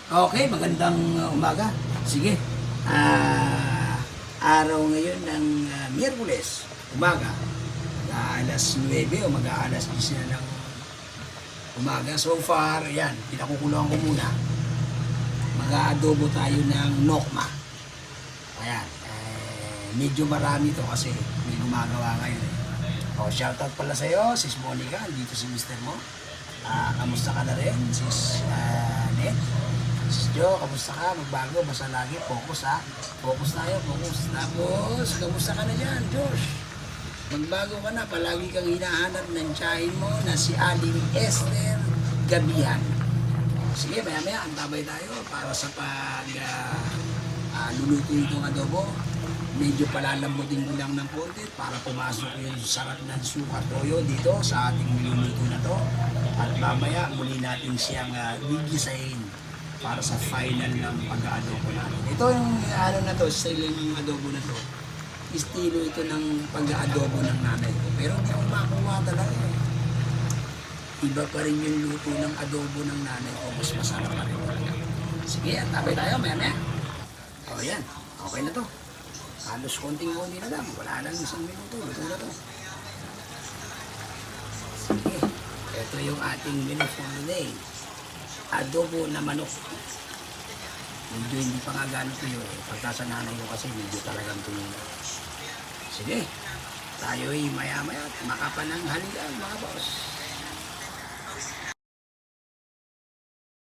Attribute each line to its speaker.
Speaker 1: Okay, magandang umaga. Sige. Araw ngayon ng Miyerkules, umaga. Alas 9 o mag-aalas 10 na ng umaga. So far, yan, pinakukulungan ko muna. Mag-aadobo tayo ng nokma. Ayan. Medyo marami to kasi may gumagawa ngayon. Shoutout pala sa'yo, Sis Monica, dito si Mr. Mo. Kamusta ka na rin, Sis Net? Sis Jo, kamusta ka? Magbago, basta lagi, focus ha. Focus tayo, focus. Tapos, kamusta ka na dyan, Josh? Magbago ka na, palagi kang hinahanap ng tiyahin mo na si Aling Esther Gabihan. Sige, maya-maya, antabay tayo para sa luluto itong adobo. Medyo palalambutin ko lang ng konti para pumasok yung sarap ng suka toyo dito sa ating niluluto na to. At mamaya muli natin siyang gigisahin para sa final ng pag-adobo natin. Ito yung ano na to, style ng adobo na to. Estilo ito ng pag-adobo ng nanay ko. Pero hindi ako makuha talaga eh. Iba pa rin yung luto ng adobo ng nanay ko. Mas masarap pa rin talaga. Sige, tabay tayo maya-maya. O yan, okay na to. Halos konting-konti na lang. Wala lang isang minuto. Luto na to. Sige. Ito yung ating menu for today. Adobo na manok. Medyo hindi pa nga gano'n ito yun. Pagkasananay ko kasi medyo talagang tumina. Sige. Tayo'y maya-maya. Makapananghalian mga boss.